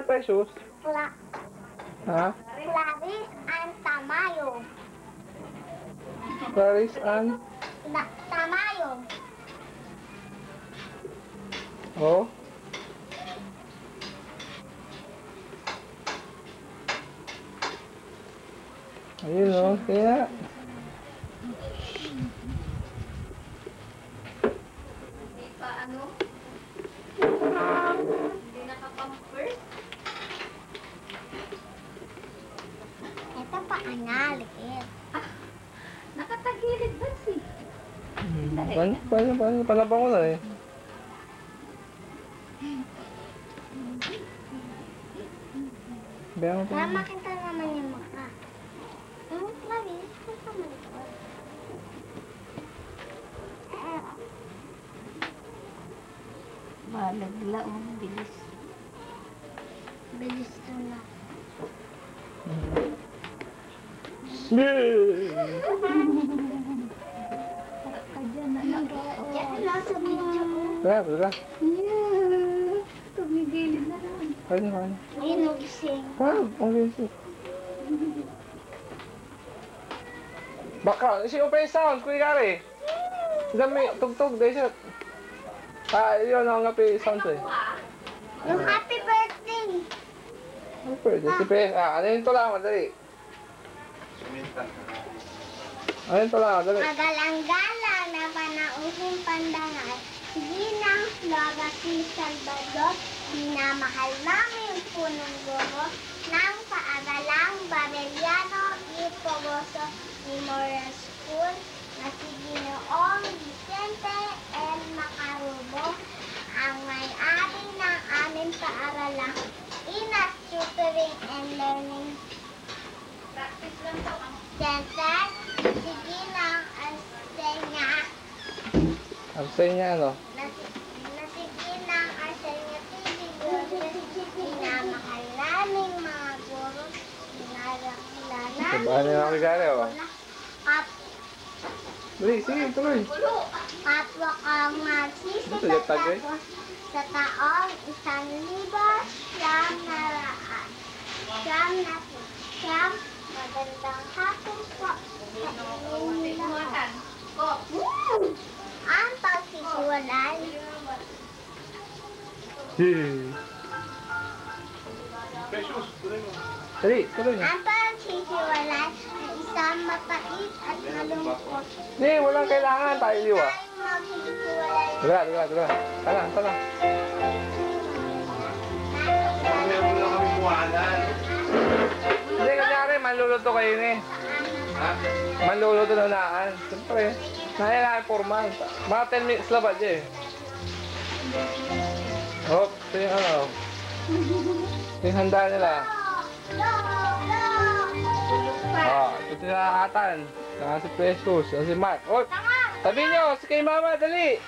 ng Precious? Ha? Clarice and Tamayo. Clarice and? Tamayo. Oh? Ayun o, kaya. Hindi pa ano? Hindi nakapamper? Ito pa analit. Nakatagilid ba si? Panabang ko na eh. Bayan ko Para makita naman yung mukha. Clarice, ito naman ito. Malagla o, bilis. Bilis ito na. Diyan lang sa video ko. Tara. Tumigilid na lang. Kaya. Ayun, nagising. Okay. Baka, si Open Sound, Kuya Gary. Dami, tugtog, dahil siya. Yun ang ngapi sound eh. Yung happy birthday. Ano pwede? Si Pes, ano yun to lang, madali. Ano yun to lang, madali. Magalang-galang na panauhing pandangal. Ginang Flora si Salvador, minamahal namin punong guro ng paaralang Barellano Ipogoso Memorial School na si Ginoong Vicente L. Macarubo, ang may-ari ng aming paaralang Inas Tutoring and Learning Center, si Ginang Arsenia. Arsenia ano? Nasiginang Arsenia TV Glorious, minamahal naming mga guro, pinalakila Sabahan niya ako Gary, oh. Dali, sige, tuloy. Kapwa kang magsisikat sa taong 1,000 siyam na raan. Siyam, magandang hapon po sa inyong lahat. Ang pagsisiwalay. Dali, tuloy na. Ang pagsisiwalay ay isang mapait at malungkot. Hindi, walang kailangan tayo liwa. Tayong magsisiwalay. Tara. Tala. Hindi, kanyari, manluluto kayo ni. Manluluto na naan. Siyempre, nailangan formal. Mga 10 minutes lang ba dyan eh. Hop, ito yung ano. Ito yung handa nila. Ito yung nakakatan. Saka si Precious, si Mark. Oh, sabi nyo, si kay Mama, dali.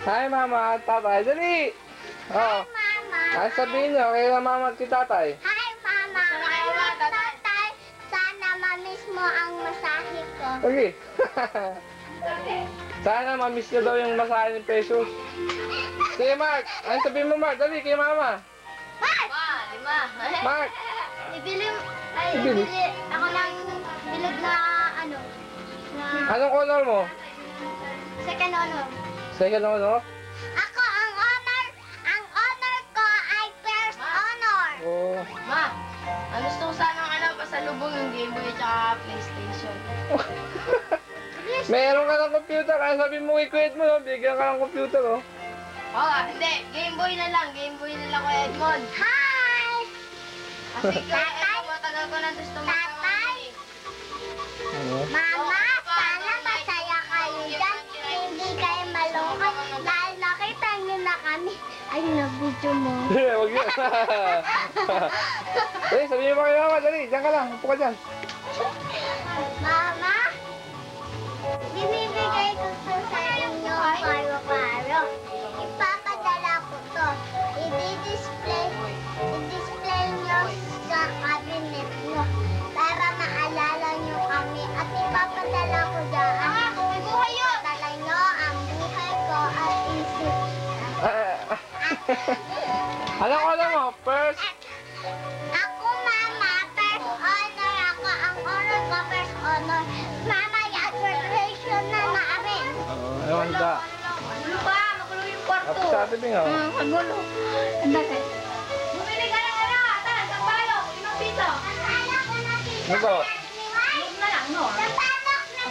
Hi Mama, Tatay, dali. Oh. Ay, sabihin nyo, kay Mama at kay Tatay. Hi, Mama! Hi, Tatay! Sana ma-miss mo ang masahe ko. Okay. Sana ma-miss nyo daw yung masahe ni Precious. Sige Mark, ay sabihin mo Mark, dali kay Mama. Mark! 5. Mark! Ibili Ibili? ako ng bilog na Anong honor mo? second honor. Second honor? Ako ang honor ko ay first honor. Oh. Ma, ang gusto ko sanang pasalubong yung Game Boy at PlayStation. Meron ka ng computer, kaya sabihin mo i-quit mo, no? Bigyan ka ng computer, oh. Hindi. Game Boy na lang ko Edmond. Hi! Kasi Tatay? matagal ko na gusto Tatay? Mama, sana masaya kayo dyan. Hindi kayo malungkot dahil nakita niyo na kami. Ay, nabudyo mo. Huwag yun. Dali, sabihin mo kay Mama, dali. Diyan ka lang, upo ka dyan. Mama, binibigay ko to sa inyo paro-paro. Ipapadala ko to. I-display nyo sa cabinet nyo para maalala nyo kami at ipapadala ko dyan. Ipapadala nyo ang buhay ko at isip. Alam mo, first, Ako, Mama, first honor ako. Ang honor ko, first honor. Mama, yung graduation na namin. Ewan handa. Magulo ba? Magulo yung kwarto. Tapos sa atin nga. Magulo. Handa ka. Bumili ka ng ano, atan, sampalok, 5 piso. Napalok na natin. Ano to? Huwag na lang, no? Napalok na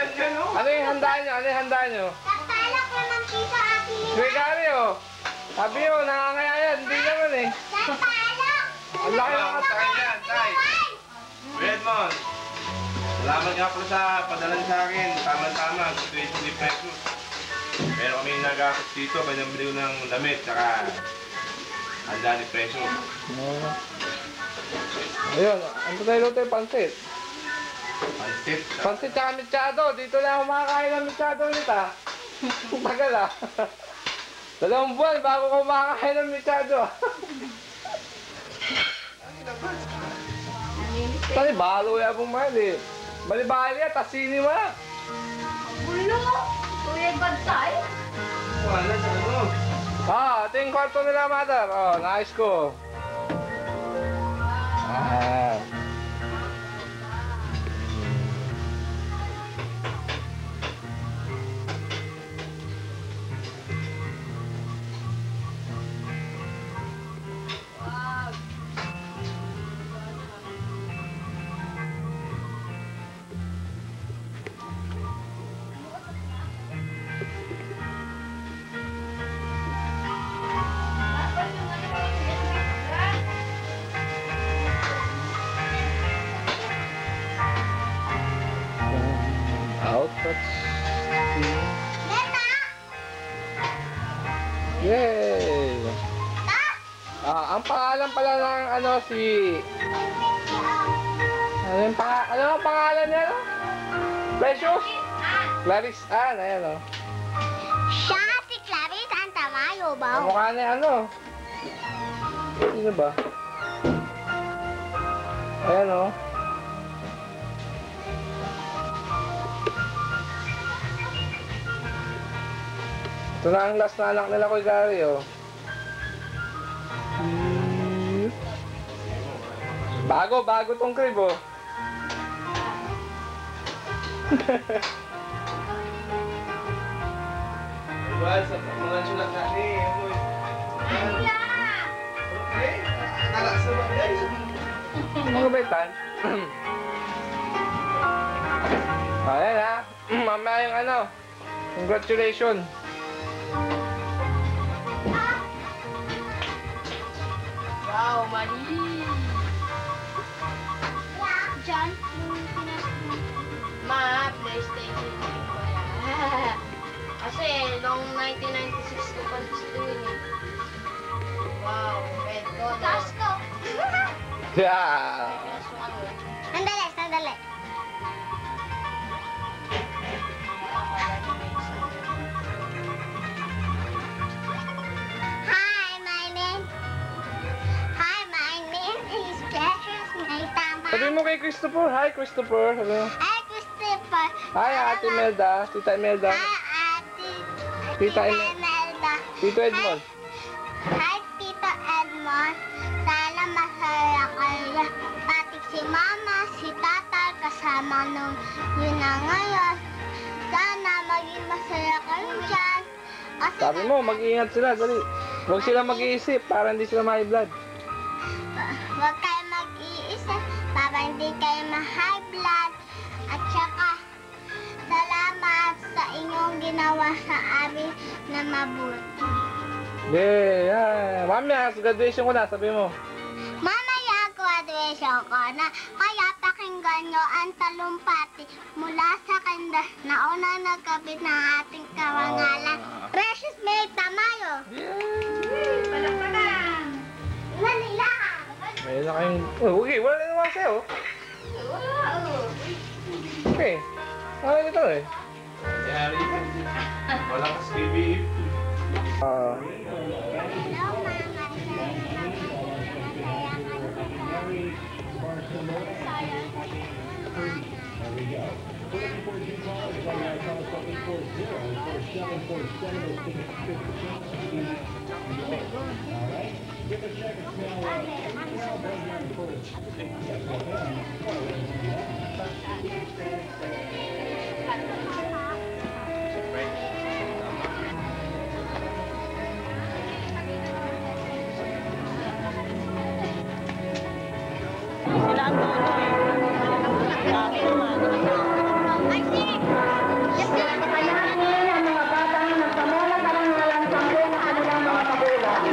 natin. Ano yung handaan nyo? Ano yung handaan nyo? Napalok na ng piso akin. Gregario! Sabi nyo, nangangayayan. Hindi naman eh. Napalok! Ang laki ng Sa akin yan, Tay. Redmond. Salamat nga pala sa padala niyo sa akin. Tama-tama, 20 pesos. Pero kami nag-aakot dito, may nabili ko ng damit, tsaka handa ni peso. Ayun, ano tayo luto yung pansit? Pansit. Pansit tsaka mitsado. Dito lang ako makakain ng mitsado ulit ah. Tagal ah. 2 buwan bago ko makakain ng mitsado ah. Tali, balo ya pong mahal eh. Bali-bali ya, tasini mo na. Magulo. Kuya, bad tayo. Wala sa ano. Ito yung kwarto nila, mother. Nice ko. Outputs. Neta! Yay! Ta! Ang pangalan pala ng ano si... Ano ang pangalan niya? No? Precious? Clarice Ann, ayan o. Siya si Clarice ang tamayo ba? Ang mukha niya ano? Sino ba? Ayan o. Ito na ang last na anak nila ko, Gary, oh. Bago tong crib, oh. Diba, sa mga sulat na ni, amoy. Okay? Nalak sa bagay. Mga baitan. Ayan ha. Mamaya yung ano. Congratulations. Wow, mali. John, yung pinas mo. Ma, PlayStation game ko yan. Kasi, noong 1996 ko pa gusto yun eh. Wow, red ko. Costco. Yeah. Sandali, sandali. Hi, my name is Precious Naitama. Sabi mo kay Christopher. Hi, Christopher. Sabi mo. Hi, Christopher. Hi, Ate Melda. Tita Imelda. Hi, Ate. Tita Imelda. Tito Edmond. Hi, Tito Edmond. Sana masaya kayo. Pati si Mama, si Tata, kasama nung yun na ngayon. Sana maging masaya kayo dyan. Kasi Sabi mo, mag-iingat sila. Dali. Huwag sila mag-iisip para hindi sila ma-high blood. Huwag kayo mag-iisip para hindi kayo ma-high blood. At saka, salamat sa inyong ginawa sa amin na mabuti. Yeah. Mamaya, sa graduation ko na. Sabi mo. Mamaya graduation ko na, kaya pakinggan nyo ang talumpati mula sa kanda na unang nagkabit ng ating karangalan. Precious May Tamayo! Palakpakan! Manila! May na kayong... Okay, wala na naman sa'yo. Wow! Okay. Wala nito eh. Yari. Walang SPB. Hello, Mama. All right. Sila ang dono eh. Dami naman. I see. Yes, sir. Panahangin ang mga batang nagpamula karangalan sa buong kanilang mga magulang.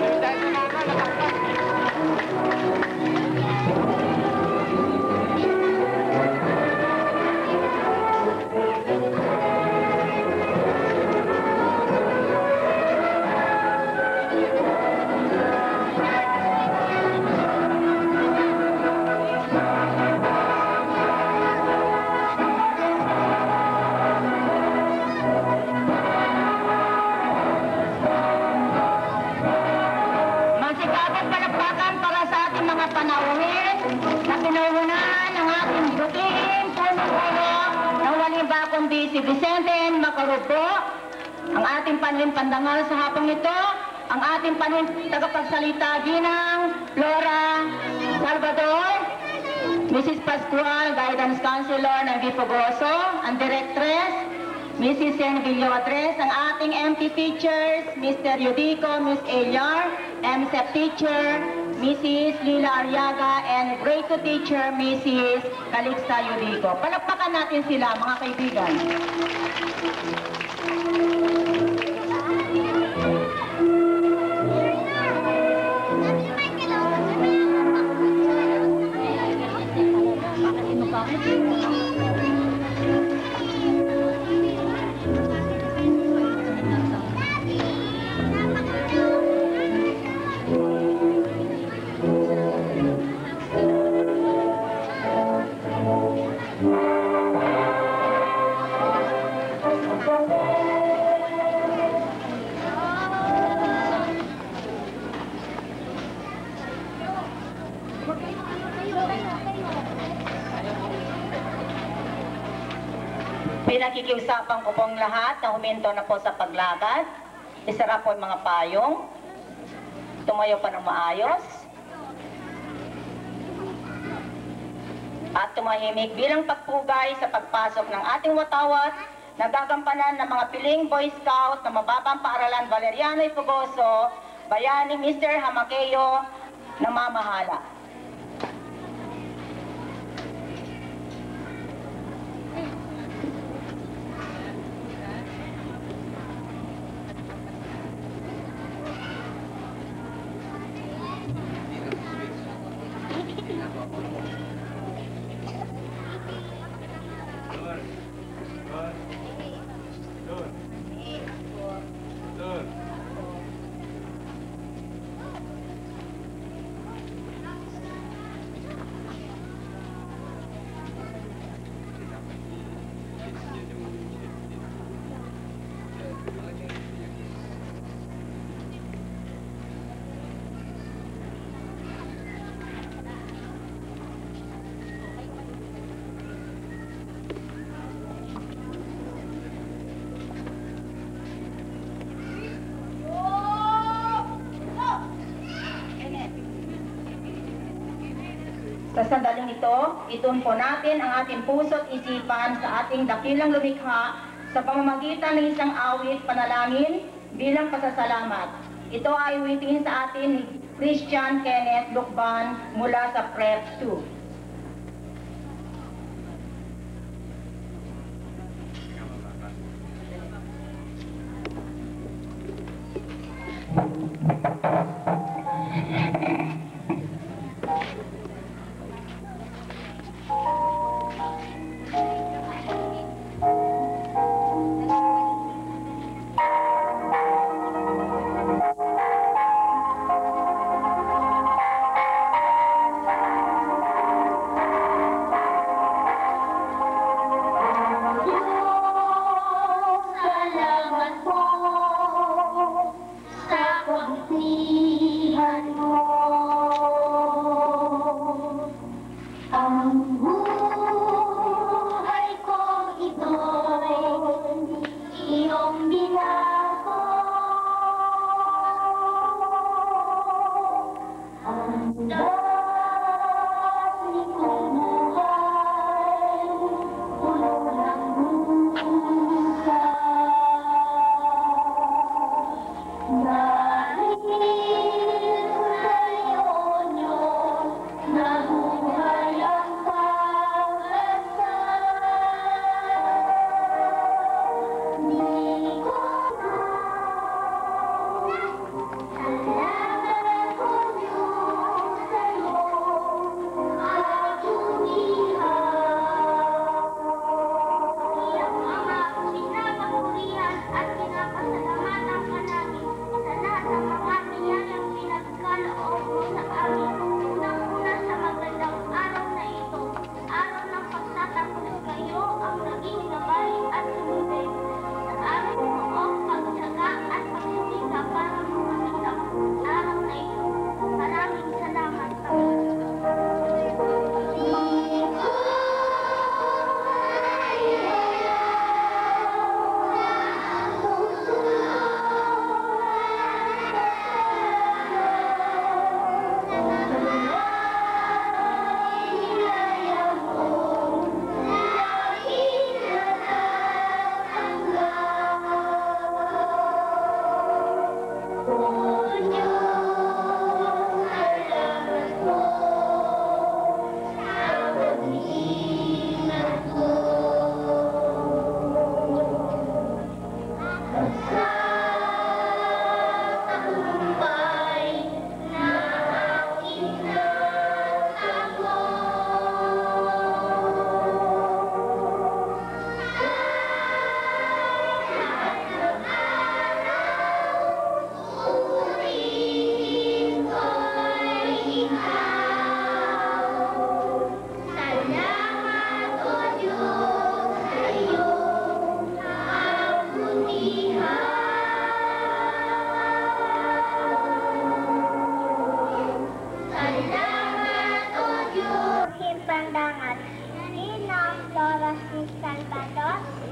Masikapang palakpakan para sa ating mga panauhin na pinuhunan ng ating butihin puno-puno ng waling iba kundi si Vicente N. Macarupo, ang ating panuhin pandangal sa hapong ito, ang ating panuhin tagapagsalita Ginang Flora Salvador, Mrs. Pascual, Guidance Counselor ng Vifogoso, ang Directress, Mrs. Sen Villadres, ang ating MP teachers, Mr. Yudico, Ms. Eliar, MSEP teacher, Mrs. Lila Ariaga, and grade 2 teacher, Mrs. Calixta Yudico. Palakpakan natin sila, mga kaibigan. Pinakikiusapan ko pong lahat na huminto na po sa paglakad. Isara po ang mga payong. Tumayo pa ng maayos. At tumahimik bilang pagpugay sa pagpasok ng ating watawat na gagampanan ng mga piling Boy Scout na mababang paaralan Valeriano Ifugoso, Bayani Mr. Hamakeo na mamahala. Sa sandaling ito, itumpo natin ang ating puso't isipan sa ating dakilang lumikha sa pamamagitan ng isang awit panalangin bilang pasasalamat. Ito ay awitin sa atin ni Christian Kenneth Lukban mula sa Prep 2.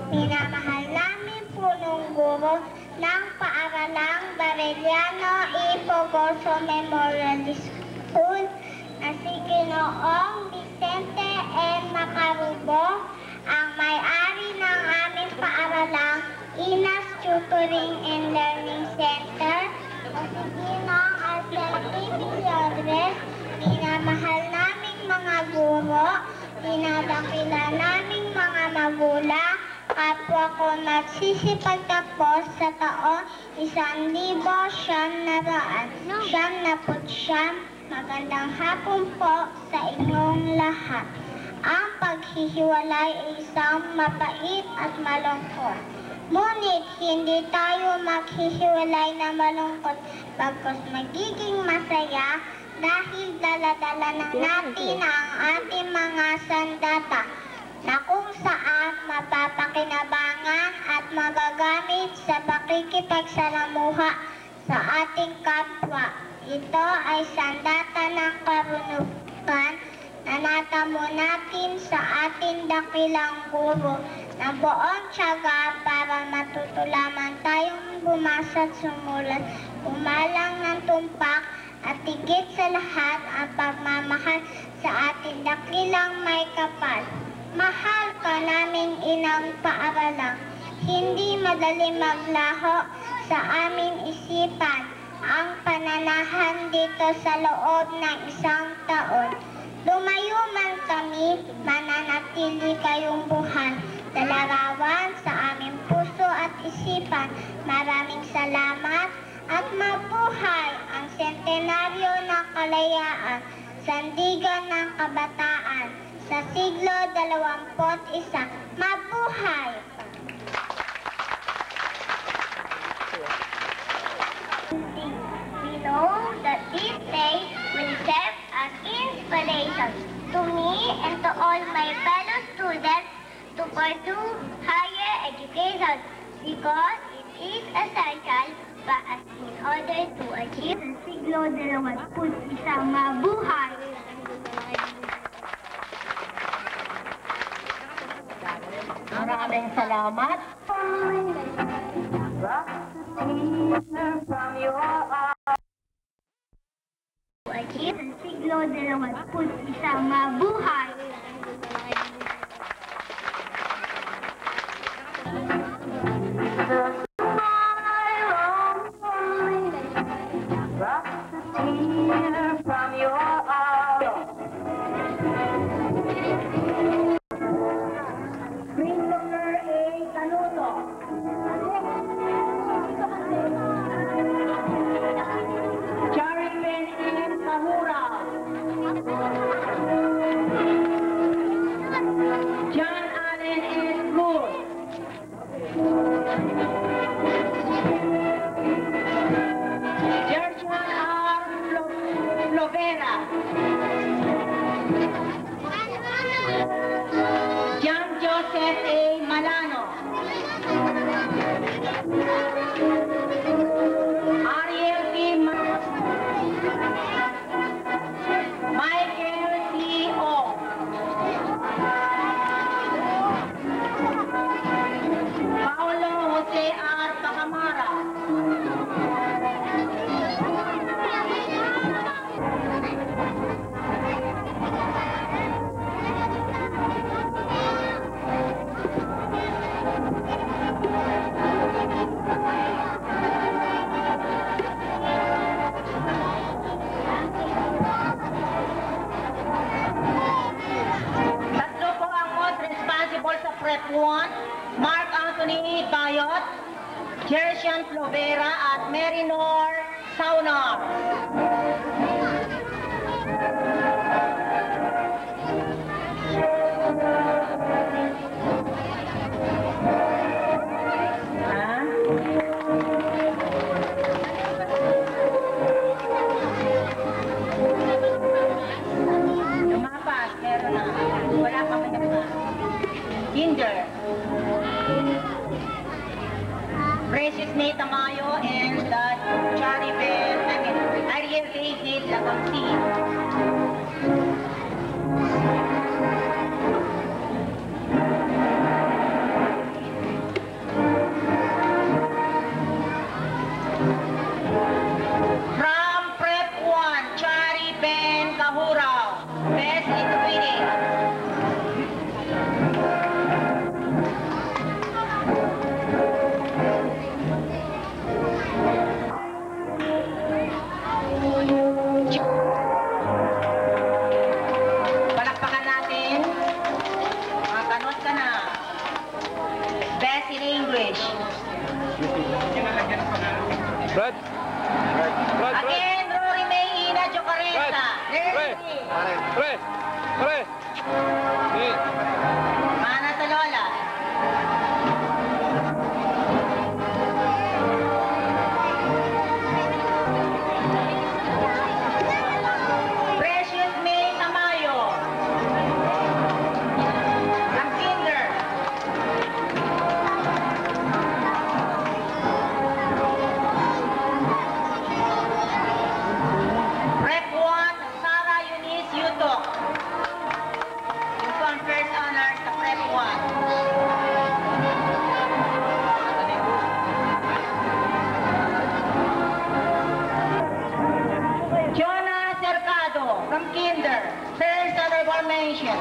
Minamahal namin punong guro ng paaralang Barellano Ipogoso Memorial School na si Ginoong Vicente N. Macarubo, ang may-ari ng aming paaralang Inas Tutoring and Learning Center, na si Ginoong Arcel Villagres. Minamahal naming mga guro, dinadakila naming mga magulang, kapwa ko nagsisipagtapos sa taon 1900. Magandang hapon po sa inyong lahat. Ang paghihiwalay ay isang mapait at malungkot. Ngunit hindi tayo maghihiwalay na malungkot, bagkus magiging masaya dahil dala-dala na natin ang ating mga sandata na kung saan mapapakinabangan at magagamit sa pakikipagsalamuha sa ating kapwa. Ito ay sandata ng karunungan na natamo natin sa ating dakilang guro na buong tiyaga para matuto lamang tayong bumasa at sumulat, umalang ng tumpak, at higit sa lahat ang pagmamahal sa ating dakilang may kapal. Mahal ka naming inang paaralang, hindi madali maglaho sa aming isipan ang pananahan dito sa loob ng isang taon. Lumayo man kami, mananatili kayong buhay, dalarawan sa aming puso at isipan. Maraming salamat at mabuhay ang sentenaryo ng kalayaan, sandigan ng kabataan sa siglo 21. Mabuhay! We know that this day will serve as inspiration to me and to all my fellow students to pursue higher education because it is essential as in order to achieve ang siglo 21. Mabuhay! Maraming salamat. To achieve ang siglo tatlo, dalawampu, isang mabuhay. Prep 1, Mark Anthony Bayot, Jersian Plovera at Marinor Saunar. Lumapas, meron na. Wala pa kanya pa. Kinder, Precious May Tamayo, and Ariel David Lagamsi. From Prep 1, Chari Ben Kahurao, Best in Reading. Palakpakan natin. Mga kanot ka na. Best in English. Brad. Brad. Again, Rory May Ina Jocareta. Pre. Mana sa Lola. Precious May Tamayo. From Kinder. Prep 1, Sarah Eunice Yutok. Ito ang first honor sa Prep 1. Jonah Cercado from Kinder. First honorable mention.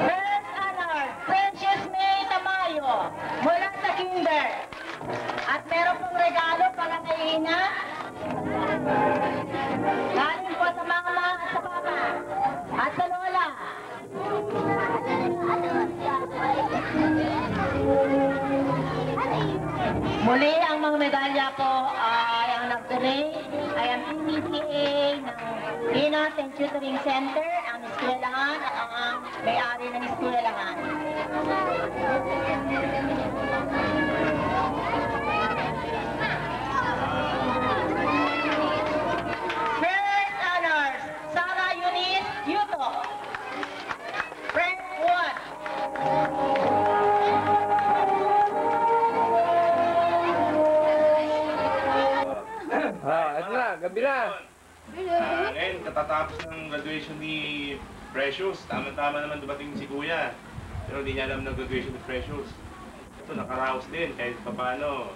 First honor, Precious May Tamayo mula sa Kinder. At meron pong regalo para kay Ina. Galing po sa mama at sa papa. At sa lola. Muli, ang mga medalya po ay ang nag-donate ay ang PCA ng Innocent Tutoring Center, ang eskwelahan at ang may-ari ng eskwelahan. First honors, Sarah Eunice Yuto. Prep 1. Ito na, gabi na. Ngayon, katatapos ng graduation ni Precious. Tama-tama naman dumating si Kuya. Pero hindi niya alam na graduation ni Precious. Ito, nakaraos din kahit paano.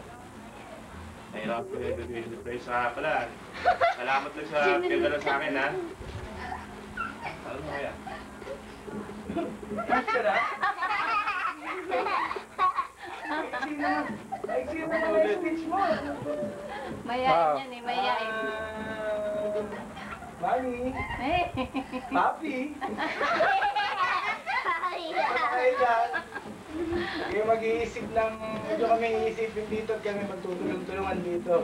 Nahirap ko yung bibigay surprise sa pala. Salamat lang sa pinadala sa akin, ha? Ano mo kaya? Mayayain yan eh, mayayain. Mami, Eh. Papi. Ay, dyan. Kayo mag-iisip ng, medyo kami iisipin dito at kami magtutulong-tulungan dito.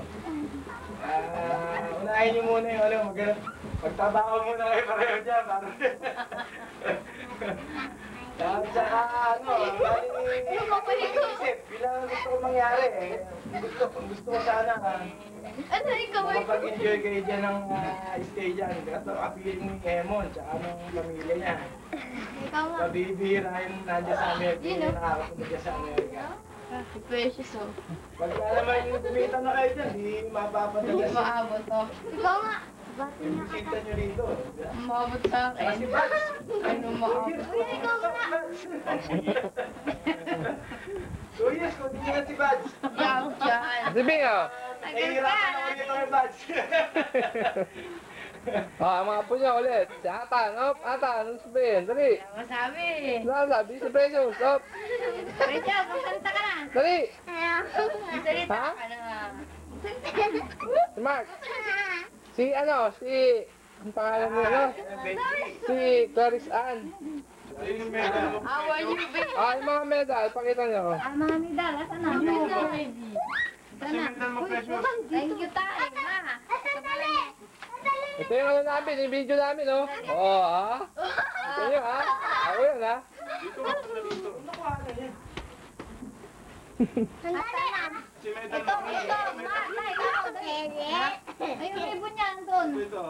Unahin niyo muna yung ano, magtrabaho muna kayo pareho dyan. Tsaka ano, iisip, bilang gusto ko mangyari eh. Gusto ko sana Ano, ikaw ay... makapag-enjoy kayo dyan ng stay dyan. Kato kapiling ni Emon, tsaka ng pamilya niya. Ikaw nga. Mabibira yung nandiyan sa Amerika, yung nakakapunta dyan sa Amerika. Si Precious, oh. Pag naman yung kumita na kayo dyan, di mapapadala Hindi siya. maabot, oh. Ikaw nga. Yung bisita nyo rito. Maabot sa Si akin. Buds! Ano maabot? Ikaw nga! 2 years, kung di nyo si Buds. Yaw dyan. Sabi nga! Tagal Nahihirapan ka. ako dito kay Buds. Mga apo niya ulit. Si Atan, Atan, ano sabihin? Dali. Ano sabi? Ano sabi? Si Precious, Precious, magsalita ka na. Dali. Magsalita Ha? ka na. Si Mark. Si ang pangalan niya, ano? Si Clarice Ann. Yung medal mo. How are you, babe? Yung mga medal, pakita niyo. Mga medal, asan na? Ready. Kasi medal mo, Precious. Thank you tayo, ma. Ito yung ano namin, yung video namin, no? Oo, ha? Ito yun, ha? Ako yun, ha? Dito, dito. Nakuha na yan. Si medal mo. Ay, yung ribbon niya, Anton. Ito.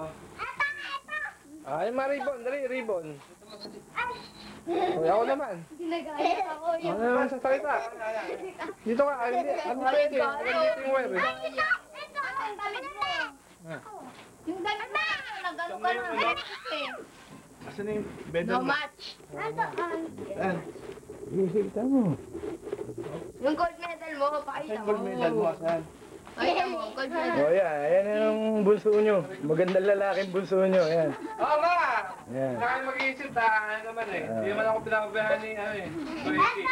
Yung mga ribbon, dali, ribbon. Ako naman. Ginagaya ako Ano naman sa salita? Dito ka, hindi pwede. Dito yung wire, eh. Ang damit mo. Yung damit mo, nagano ka na. Asan na yung medal No mo? match. Saan? Kita mo. Yung gold medal mo, pakita Saan mo. gold medal mo? Saan? Ay, mo, gold medal. Ayan yung bunso nyo. Magandang lalaking bunso nyo, ayan. Oo, ma! Ayan. Saka kayo mag-iisip, ano naman eh. Hindi naman ako pinapabayahan ni, Ricky.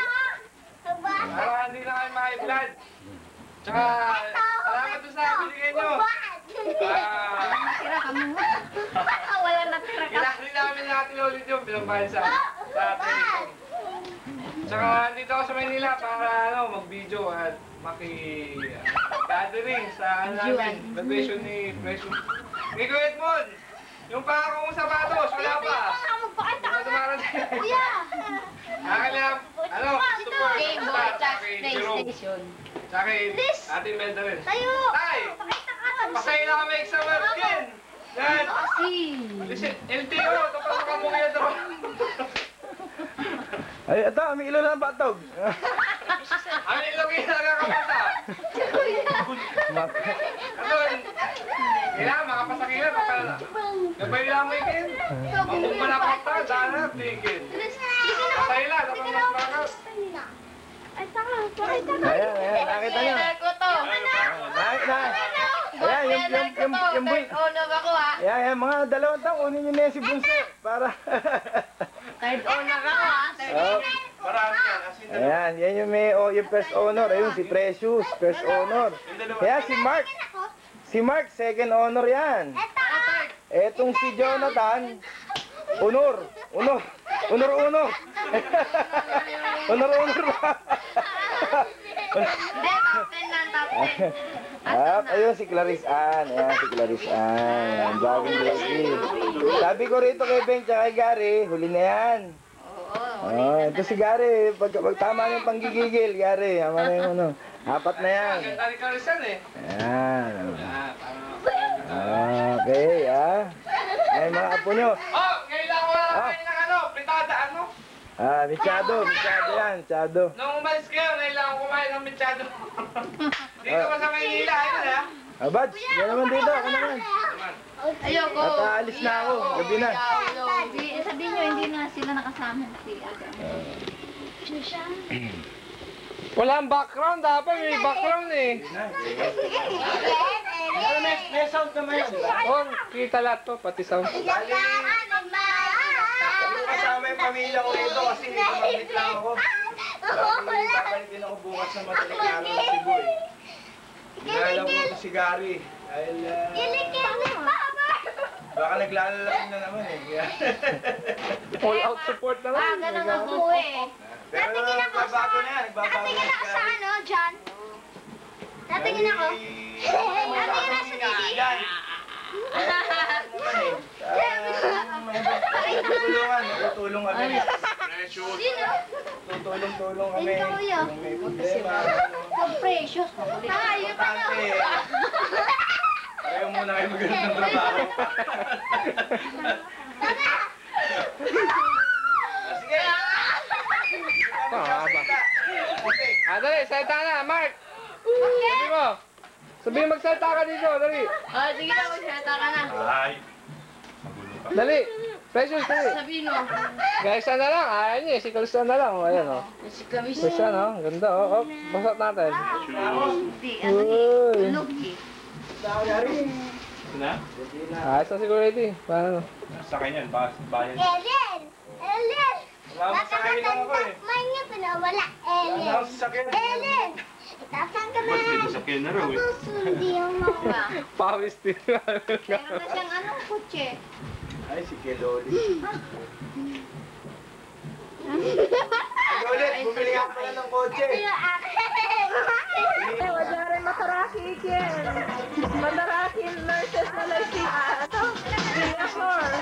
Para hindi na kayo ma-blood. Tsaka, salamat doon sa binigay nyo. Tira ka mo. Wala na tira ka. Ilahli namin natin ulit yung pinambahan sa telecom. Tsaka, dito ako sa Manila para mag-video at gathering sa namin, graduation ni Precious. Nico Edmond, yung pangako mong sapatos, wala pa. Magpakita ka na. Dumarating. Kuya. Akin lang, super Game Boy, star, Touch, kay Jerome. PlayStation. Tsaka kay Ate Mel rin. Tayo. Tay! Pakita ka na. Pasay na kami sa webkin! Yan! Kasi. Listen, LTO, tapos ka mo kaya doon. Ay, ito, may ilo ng batog. Ano yung lagi na nagkakamata? Ano, kailangan makapasakilan, gabay lang mo ikin. Makumba na pata, dana, tigil. Pasay lang, tapos mas bakas. Ay, saka, pakita ka. Ayan, nakita nyo. Medal ko to. Nakita. Ayan, yung Third honor ako, ha. Ayan, mga 2 taon, kunin nyo na yan si Bunso. Para. Third honor ako, ha. Oh. Marami yan, asin na. Ayan, yan yung yung first honor. Ayun, si Precious, first honor. Kaya si Mark. Si Mark, second honor yan. Etong si Jonathan, honor. Honor. Honor. Honor. Hindi, top 10 lang, top 10. Ayun si Clarice Ann. Ayan, si Clarice Ann. Ayan, bagong Leslie. Sabi ko rito kay Ben tsaka kay Gary, huli na yan. Ito si Gary, pag tama yung panggigigil, Gary, tama na yung ano. 4 na yan. Ganda ni Carisan eh. Ayan. Tama. Okay, Ay, mga apo nyo. Oh, ngayon lang ako nakakain ng fritada, Michado yan, Michado. Nung umalis kayo, ngayon lang ako kumain ng michado. Dito ka sa Maynila, ayun ha? Bads, yan naman dito, ako naman. Ayoko. At aalis na ako, gabi na. Sabihin nyo, hindi na sila nakasama si Aga. Walang background, dapat may background eh. Pero may sound naman yun, di ba? Oh, kita lahat to, pati sound. Bali, kasama yung pamilya ko rito kasi kumamit lang ako. Babalik din ako bukas sa madaling araw ng Cebu eh. Inaalam ko ito si Gary. Dahil, baka naglalalaking na naman eh. All out support na lang. Ganun ang buhay. Pero nagbabago na yan, nagbabago Natingin ako sa ano, John. Natingin ako. Natingin na sa TV. Tutulong kami. Sino? Tutulong kami. Ikaw kuya. Kung may problema. Precious. Ayun pa no. Pareho muna kayo magaling ng trabaho. Sige. Dali, salita na, Mark. Sabi mo. Sabi mo, magsalita ka dito, dali. Sige na, magsalita ka na. Ay. Dali. Precious, dali. Sabihin mo. Guys, na lang. Ayaw niya, si Calista na lang. Ayan, oh. Si Kamis. Calista, no? Ganda, oh. Basat natin. Ano Uy. Lucky. Ito na? Ayos na security. Paano? Sa kanya, bayan. Alien! Alien! Wala akong sakay lang ako eh. Takman niya pinawala. Wala Alien! akong sasakyan. Alien! Itasan ka na. Ba't may sasakyan na raw eh? Tapos hindi yung mga. Pawis din. Meron na siyang anong kutse. Ay, si Keloli. Ulit, bumili ka pala ng kotse. Ito yung akin. Wala rin mataraki ikin. Mataraki nurses na lang si Singapore.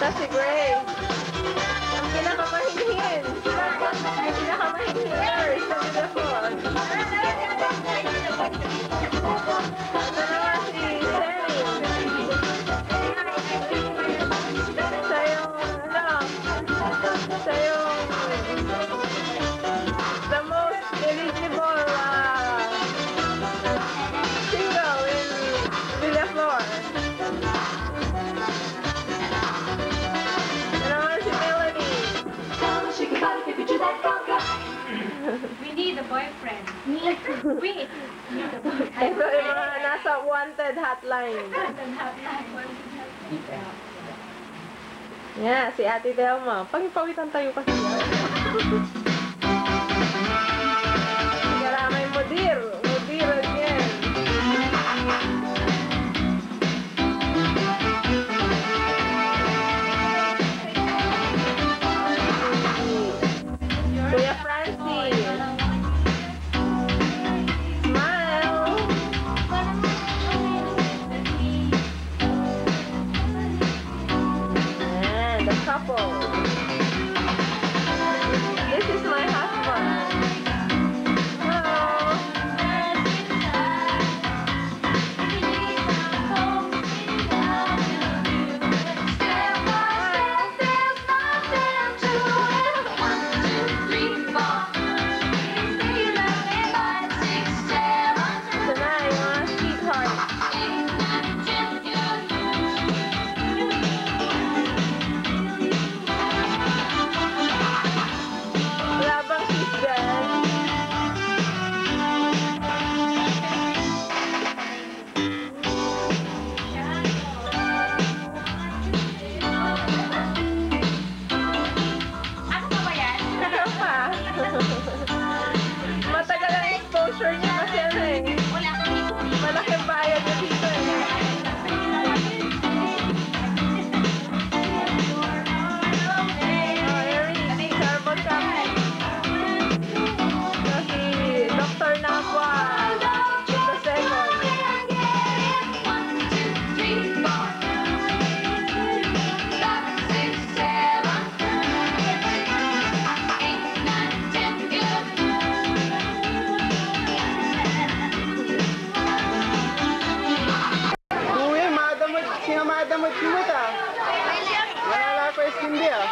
Tapos si Gray. Ang pinakamahinhin. Ang pinakamahinhin nurse sa Singapore. Ito naman si Sammy. Siya yung, siya yung the most eligible single in Villaflor. Ano si Melanie? We need a boyfriend. Wait. Ito yung mga nasa wanted hotline. Yeah, si Ate Delma. Pagipawitan tayo kasi yan. Garamay mudir. Mudir again. Kuya Francis. Smile. And the couple. This is my husband. Hello. Tonight, mga sweetheart. Wala bang kiss dyan? Ano ba yan? Ano pa? Matagal ang exposure niya kasi ano eh. Malaking bayad niya dito eh. Oh, Eric, carbon copy. So, si Dr. Nagwa, the second. Uy, madamot, sinamadamot kiwit ah. Wala ko hindi ah.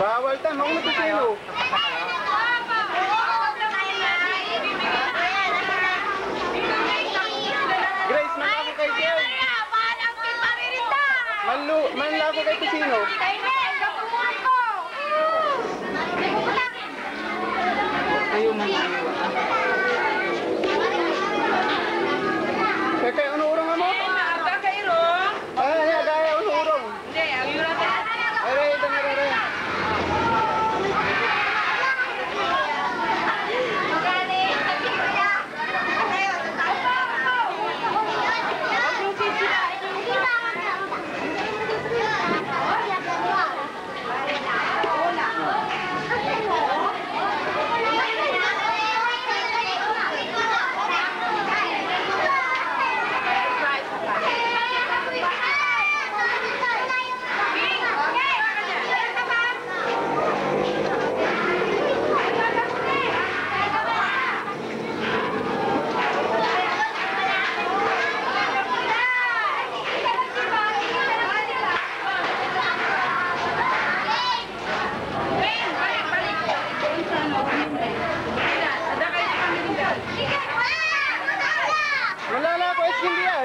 Bawal tayo, makumot sa sino. Grace, manlako kay Jen. Manlako kay Kusino.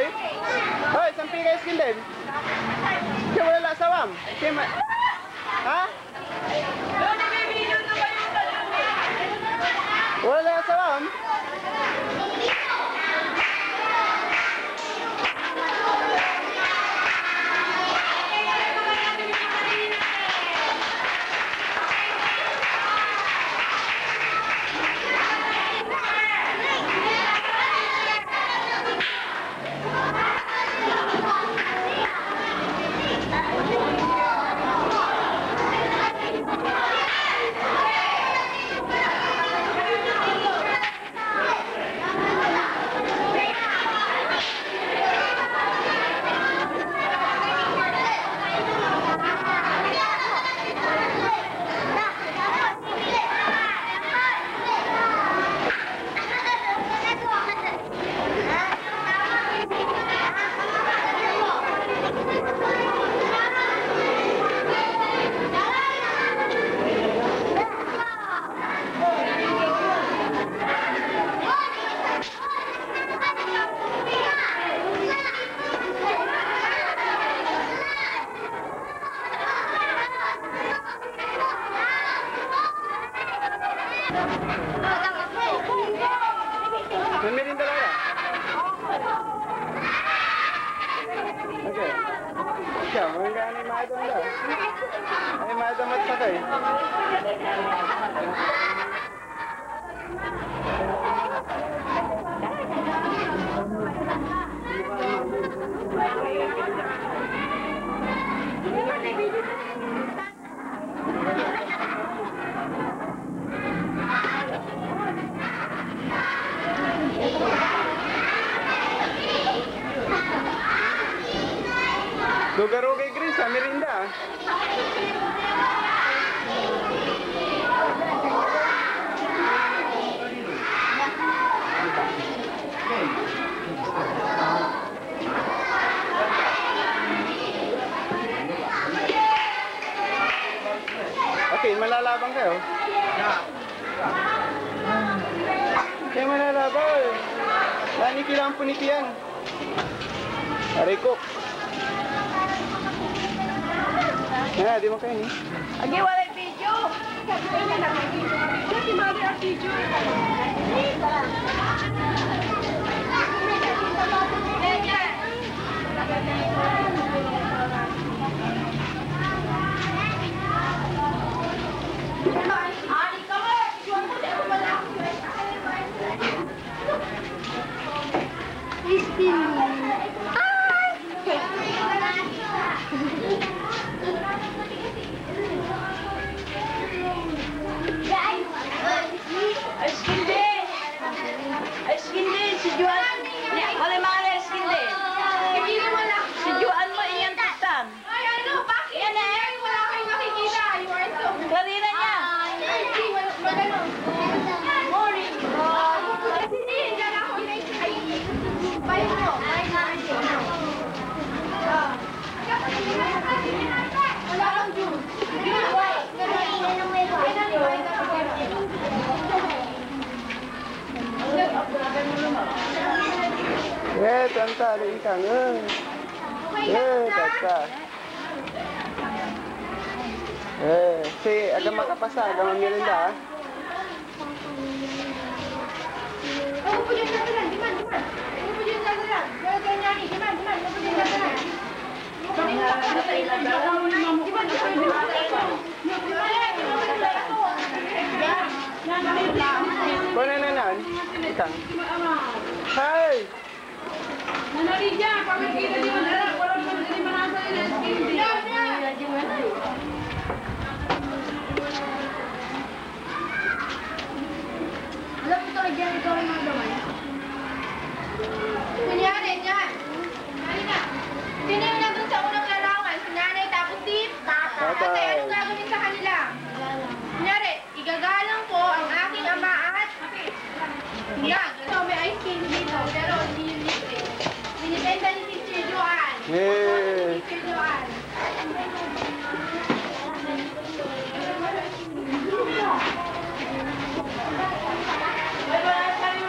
Gary? Hoy, sampi ka skin din. Kaya wala sawam. Kaya ha? Wala sawam. Merinda Laura. Okay. Ikaw, mga ni madam daw. Ay, madam at sakay. Lugar-lugar Chris, sa merinda. Okay, malalaban kayo. Kaya malalaban. Lani kailangan punitian. Ariko. Ya, di mo kayo ni. Agi, walay video. Di mali ang video. Tanta, ada ikan. Tanta. Si agak makapasa, agak memirinda. Kamu punya jalan, di mana? Kamu punya jalan. Jalan nyari, di mana? Kamu punya jalan. Nanan? Ikan. Hai. Nanarija, pamit kita di mana? Walau di mana saja di alam mo talaga yan, ito ang magaman. Kunyari, yan. Halina. Sino yung nandun sa unang larawan? Si nanay, tapos si tata. Ate, anong gagawin sa kanila? Kunyari, igagalang ko ang aking ama at... Yan. So, may ice cream dito, pero hindi yun libre. Binibenta ni Teacher Joan. Teacher Joan. Wala tayo.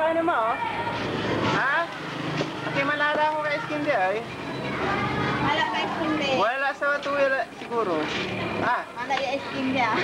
ano mo, oh? Ha? Kasi malala ko kay Skindi, ay. Wala pa iskindi. Wala sa tuwira siguro. Ah, Wala yung iskindi ah.